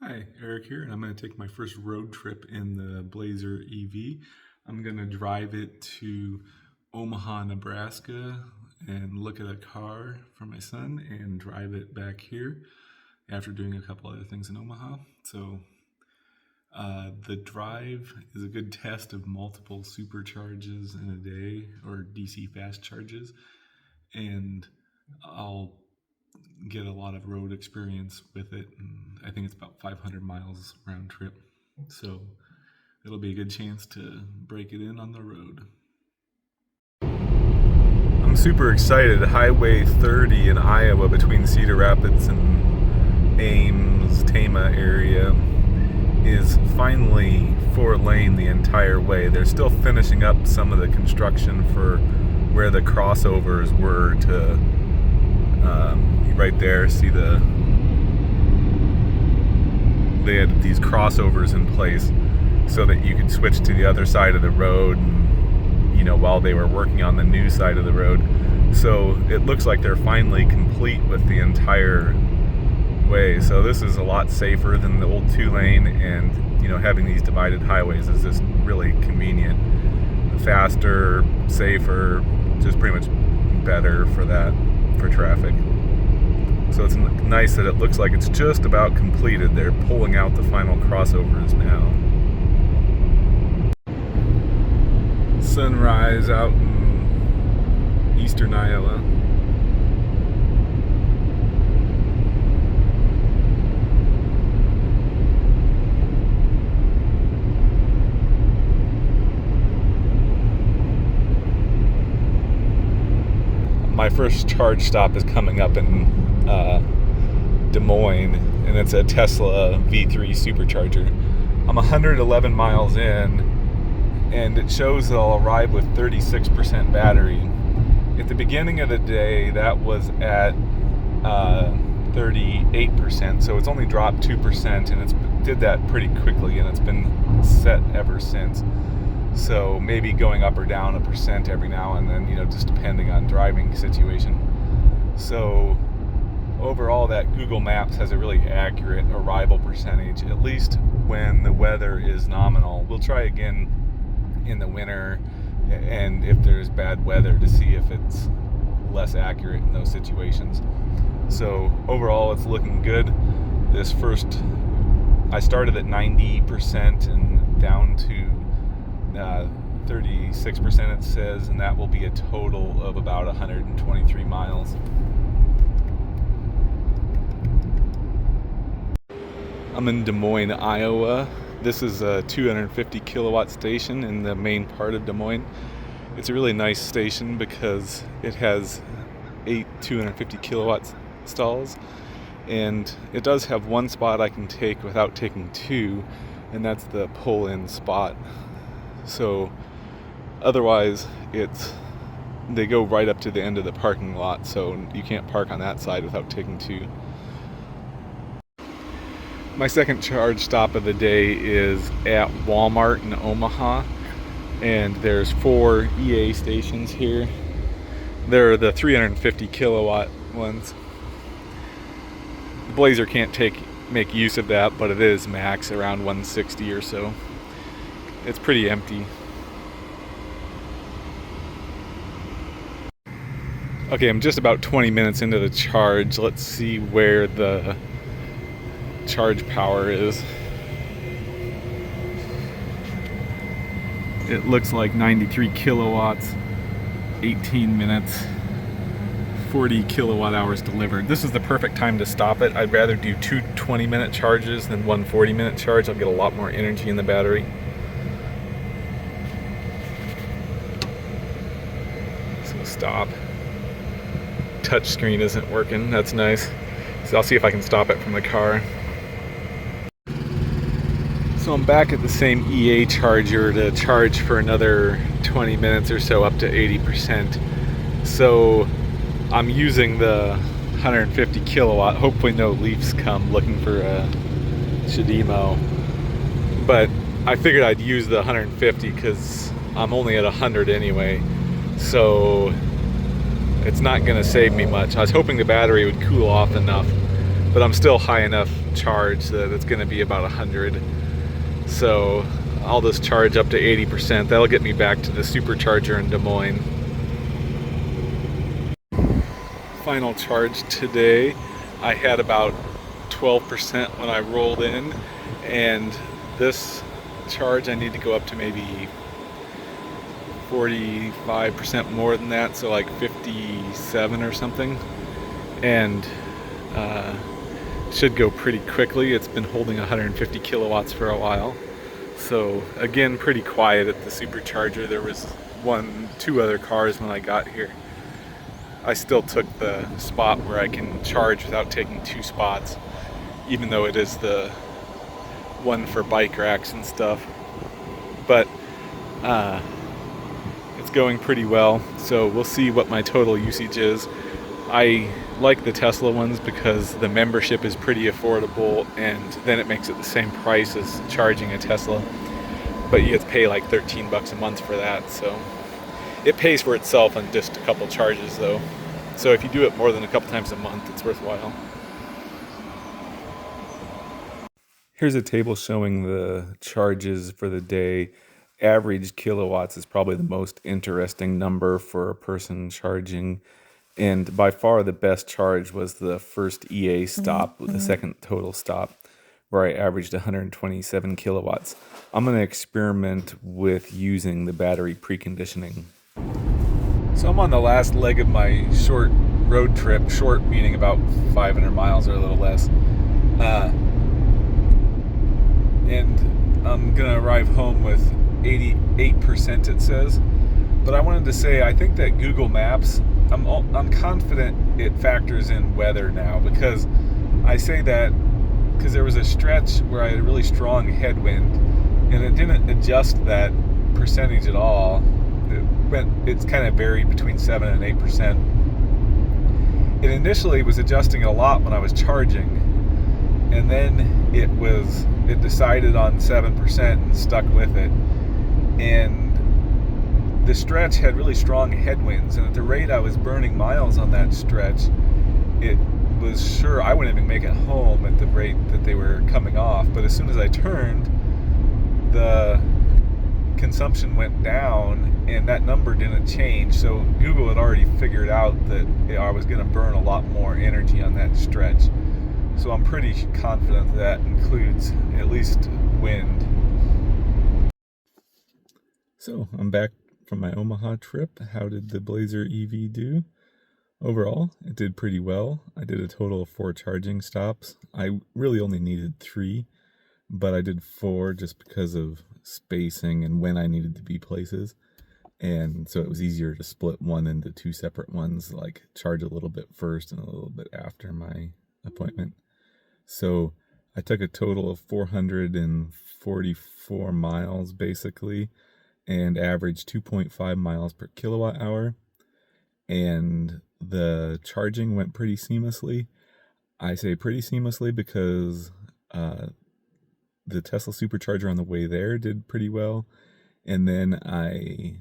Hi, Eric here, and I'm going to take my first road trip in the Blazer EV. I'm going to drive it to Omaha, Nebraska, and look at a car for my son and drive it back here after doing a couple other things in Omaha. The drive is a good test of multiple supercharges in a day or DC fast charges, and I'll get a lot of road experience with it. And I think it's about 500 miles round trip. So it'll be a good chance to break it in on the road. I'm super excited. Highway 30 in Iowa between Cedar Rapids and Ames, Tama area is finally 4-lane the entire way. They're still finishing up some of the construction for where the crossovers were to right there, see they had these crossovers in place so that you could switch to the other side of the road, while they were working on the new side of the road. So it looks like they're finally complete with the entire way. So this is a lot safer than the old 2-lane, and having these divided highways is just really convenient, faster, safer, just pretty much better for traffic. So it's nice that it looks like it's just about completed. They're pulling out the final crossovers now. Sunrise out in eastern Iowa. My first charge stop is coming up in Des Moines, and it's a Tesla V3 supercharger. I'm 111 miles in, and it shows that I'll arrive with 36% battery. At the beginning of the day, that was at 38%, so it's only dropped 2%, and it did that pretty quickly, and it's been set ever since. So maybe going up or down 1% every now and then, just depending on driving situation. So overall, that Google Maps has a really accurate arrival percentage, at least when the weather is nominal. We'll try again in the winter, and if there's bad weather, to see if it's less accurate in those situations. So overall, it's looking good. I started at 90% and down to 36% it says, and that will be a total of about 123 miles. I'm in Des Moines, Iowa. This is a 250 kilowatt station in the main part of Des Moines. It's a really nice station because it has 8 250 kilowatt stalls, and it does have one spot I can take without taking two, and that's the pull-in spot. So otherwise they go right up to the end of the parking lot, so you can't park on that side without taking two. My second charge stop of the day is at Walmart in Omaha, and there's 4 EA stations here. They're the 350 kilowatt ones. The Blazer can't make use of that, but it is max around 160 or so. It's pretty empty. Okay, I'm just about 20 minutes into the charge. Let's see where the charge power is. It looks like 93 kilowatts, 18 minutes, 40 kilowatt hours delivered. This is the perfect time to stop it. I'd rather do 2 20-minute charges than one 40-minute charge. I'll get a lot more energy in the battery. So stop. Touch screen isn't working. That's nice. So I'll see if I can stop it from the car. So I'm back at the same EA charger to charge for another 20 minutes or so, up to 80%. So I'm using the 150 kilowatt. Hopefully no leafs come looking for a Shadimo. But I figured I'd use the 150 because I'm only at 100 anyway. So it's not going to save me much. I was hoping the battery would cool off enough, but I'm still high enough charge that it's going to be about 100. So I'll just charge up to 80%. That'll get me back to the supercharger in Des Moines. Final charge today, I had about 12% when I rolled in, and this charge I need to go up to maybe 45% more than that, so like 57 or something, and should go pretty quickly. It's been holding 150 kilowatts for a while. So again, pretty quiet at the supercharger. There was two other cars when I got here. I still took the spot where I can charge without taking two spots, even though it is the one for bike racks and stuff. But it's going pretty well, so we'll see what my total usage is. I like the Tesla ones because the membership is pretty affordable, and then it makes it the same price as charging a Tesla, but you have to pay like $13 a month for that, so it pays for itself on just a couple charges though. So if you do it more than a couple times a month, it's worthwhile. Here's a table showing the charges for the day. Average kilowatts is probably the most interesting number for a person charging. And by far the best charge was the first EA stop, the second total stop, where I averaged 127 kilowatts. I'm going to experiment with using the battery preconditioning. So I'm on the last leg of my short road trip, short meaning about 500 miles or a little less. And I'm going to arrive home with 88%, it says. But I wanted to say, I think that Google Maps, I'm confident it factors in weather now, because I say that because there was a stretch where I had a really strong headwind, and it didn't adjust that percentage at all. It's kind of varied between 7 and 8%. It initially was adjusting it a lot when I was charging, and then it decided on 7% and stuck with it. And the stretch had really strong headwinds, and at the rate I was burning miles on that stretch, it was sure I wouldn't even make it home at the rate that they were coming off. But as soon as I turned, the consumption went down and that number didn't change. So Google had already figured out that I was going to burn a lot more energy on that stretch. So I'm pretty confident that includes at least wind. So I'm back from my Omaha trip. How did the Blazer EV do? Overall, it did pretty well. I did a total of 4 charging stops. I really only needed 3, but I did 4 just because of spacing and when I needed to be places. And so it was easier to split one into 2 separate ones, like charge a little bit first and a little bit after my appointment. So I took a total of 444 miles basically, and averaged 2.5 miles per kilowatt hour. And the charging went pretty seamlessly. I say pretty seamlessly because the Tesla supercharger on the way there did pretty well. And then I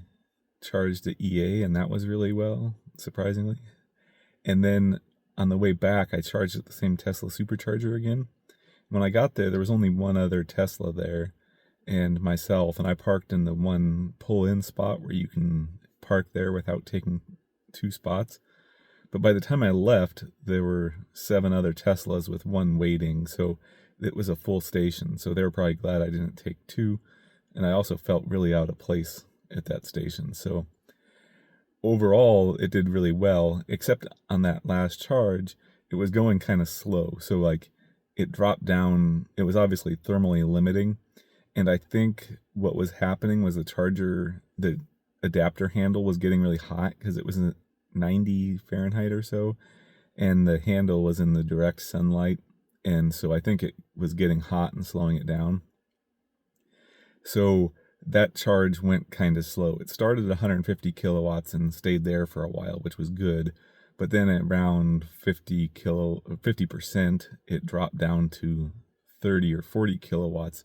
charged the EA, and that was really well, surprisingly. And then on the way back, I charged at the same Tesla supercharger again. When I got there was only one other Tesla there and myself, and I parked in the one pull-in spot where you can park there without taking 2 spots. But by the time I left, there were 7 other Teslas with one waiting, so it was a full station. So they were probably glad I didn't take 2, and I also felt really out of place at that station. So overall, it did really well, except on that last charge, it was going kind of slow. So like it dropped down. It was obviously thermally limiting. And I think what was happening was the adapter handle was getting really hot because it was 90 Fahrenheit or so. And the handle was in the direct sunlight. And so I think it was getting hot and slowing it down. So that charge went kind of slow. It started at 150 kilowatts and stayed there for a while, which was good. But then at around 50%, it dropped down to 30 or 40 kilowatts.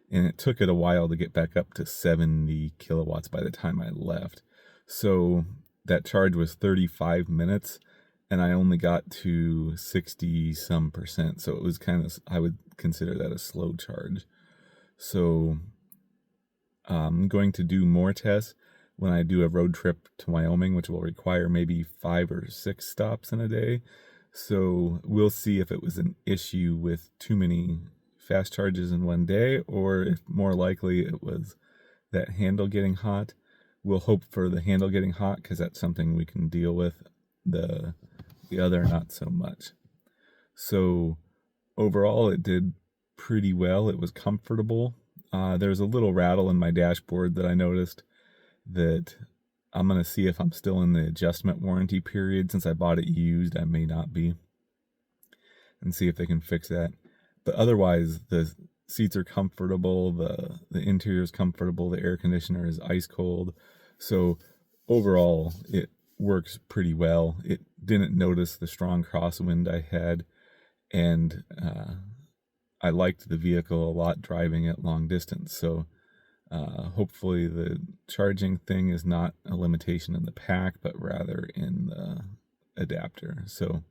And it took it a while to get back up to 70 kilowatts by the time I left. So that charge was 35 minutes. and I only got to 60 some percent. So it was kind of, I would consider that a slow charge. So I'm going to do more tests when I do a road trip to Wyoming, which will require maybe 5 or 6 stops in a day. So we'll see if it was an issue with too many fast charges in one day, or if more likely it was that handle getting hot. We'll hope for the handle getting hot because that's something we can deal with. The other, not so much. So overall, it did pretty well. It was comfortable. There's a little rattle in my dashboard that I noticed that I'm going to see if I'm still in the adjustment warranty period. Since I bought it used, I may not be, and see if they can fix that. But otherwise, the seats are comfortable, the interior is comfortable, the air conditioner is ice cold. So overall, it works pretty well. It didn't notice the strong crosswind I had, and I liked the vehicle a lot driving it long distance. So hopefully the charging thing is not a limitation in the pack, but rather in the adapter. So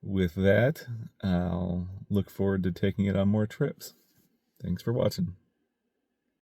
with that, I'll look forward to taking it on more trips. Thanks for watching.